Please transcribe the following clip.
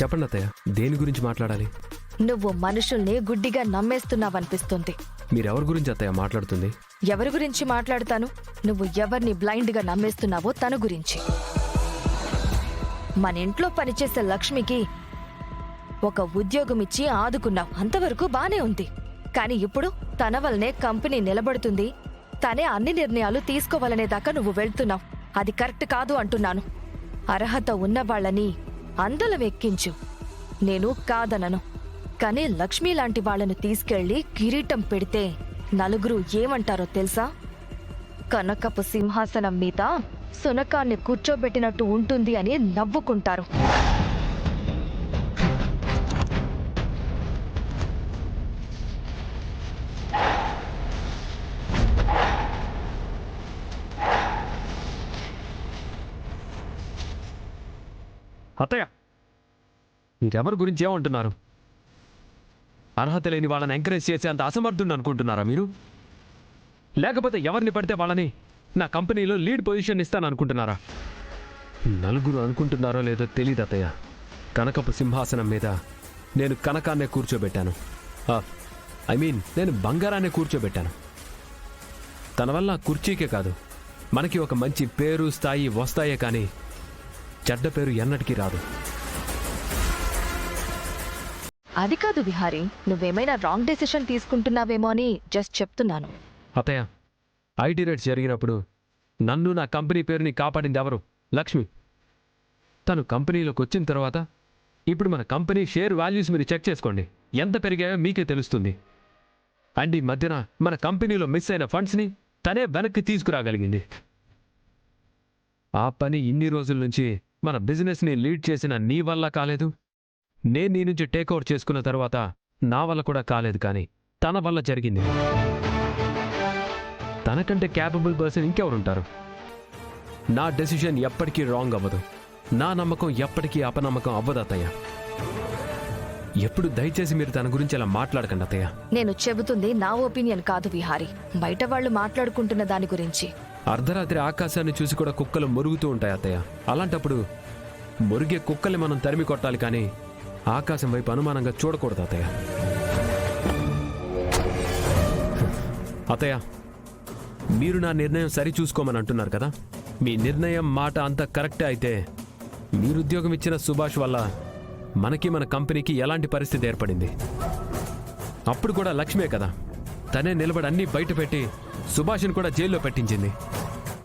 చెప్పండి అత్తయ్య, దేని గురించి మాట్లాడాలి? నువ్వు మనుషుల్ని గుడ్డిగా నమ్మేస్తున్నావనిపిస్తుంది. మీరెవరి గురించి అత్తయ్య మాట్లాడుతుంది? ఎవరి గురించి మాట్లాడతాను? నువ్వు ఎవరిని బ్లైండ్గా నమ్మేస్తున్నావో తన గురించి. మన ఇంట్లో పనిచేసే లక్ష్మికి ఒక ఉద్యోగం ఇచ్చి ఆదుకున్నావు, అంతవరకు బానే ఉంది. కాని ఇప్పుడు తన వల్లనే కంపెనీ నిలబడుతుంది, తనే అన్ని నిర్ణయాలు తీసుకోవాలనే దాకా నువ్వు వెళ్తున్నావు. అది కరెక్ట్ కాదు అంటున్నాను. అర్హత ఉన్నవాళ్లని అందలం ఎక్కించు, నేను కాదనను. కానీ లక్ష్మి లాంటి వాళ్లను తీసుకెళ్లి కిరీటం పెడితే నలుగురు ఏమంటారో తెలుసా? కనకపు సింహాసనం మీద సునకాన్ని కూర్చోబెట్టినట్టు ఉంటుంది అని నవ్వుకుంటారు. అత్తయ్య, మీరెవరి గురించి ఏమంటున్నారు? అర్హత లేని వాళ్ళని ఎంకరేజ్ చేసే అంత అసమర్థుని అనుకుంటున్నారా మీరు? లేకపోతే ఎవరిని పడితే వాళ్ళని నా కంపెనీలో లీడ్ పొజిషన్ ఇస్తాను అనుకుంటున్నారా? నలుగురు అనుకుంటున్నారో లేదో తెలియదు అత్తయ్య. కనకపు సింహాసనం మీద నేను కనకాన్నే కూర్చోబెట్టాను. నేను బంగారాన్నే కూర్చోబెట్టాను. తన వల్ల కుర్చీకే కాదు, మనకి ఒక మంచి పేరు స్థాయి వస్తాయే కానీ చెడ్డ పేరు ఎన్నటికీ రాదు. అది కాదు విహారీ, నువ్వేమైనా రాంగ్ డెసిషన్ తీసుకుంటున్నావేమో అని జస్ట్ చెప్తున్నాను. అత్తయ్య, ఐటీ రేట్స్ జరిగినప్పుడు నన్ను నా కంపెనీ పేరుని కాపాడింది ఎవరు? లక్ష్మి. తను కంపెనీలోకి వచ్చిన తర్వాత ఇప్పుడు మన కంపెనీ షేర్ వాల్యూస్ మీరు చెక్ చేసుకోండి, ఎంత పెరిగాయో మీకే తెలుస్తుంది. అండ్ ఈ మధ్యన మన కంపెనీలో మిస్ అయిన ఫండ్స్ని తనే వెనక్కి తీసుకురాగలిగింది. ఆ పని ఇన్ని రోజుల నుంచి మన బిజినెస్ని లీడ్ చేసిన నీ వల్ల కాలేదు. నేను నీ నుంచి టేక్ఓవర్ చేసుకున్న తర్వాత నా వల్ల కూడా కాలేదు, కానీ తన వల్ల జరిగింది. తనకంటే క్యాపబుల్ పర్సన్ ఇంకెవరుంటారు? నా డెసిషన్ ఎప్పటికీ రాంగ్ అవ్వదు, నా నమ్మకం ఎప్పటికీ అపనమ్మకం అవ్వదు అత్తయ్య. ఎప్పుడు దయచేసి మీరు తన గురించి అలా మాట్లాడకండి అత్తయ్య. నేను చెబుతుంది నా ఒపీనియన్ కాదు విహారీ, బయట వాళ్ళు మాట్లాడుకుంటున్న దాని గురించి. అర్ధరాత్రి ఆకాశాన్ని చూసి కూడా కుక్కలు మురుగుతూ ఉంటాయి అత్తయ్య. అలాంటప్పుడు మురిగే కుక్కల్ని మనం తరిమి కొట్టాలి, కానీ ఆకాశం వైపు అనుమానంగా చూడకూడదు అత్తయ్య. అత్తయ్య, మీరు నా నిర్ణయం సరి చూసుకోమని అంటున్నారు కదా. మీ నిర్ణయం మాట అంత కరెక్టే అయితే మీరు ఉద్యోగం ఇచ్చిన సుభాష్ వల్ల మనకి మన కంపెనీకి ఎలాంటి పరిస్థితి ఏర్పడింది? అప్పుడు కూడా లక్ష్మే కదా, తనే నిలబడి అన్నీ బయట పెట్టి సుభాష్ని కూడా జైల్లో పెట్టించింది.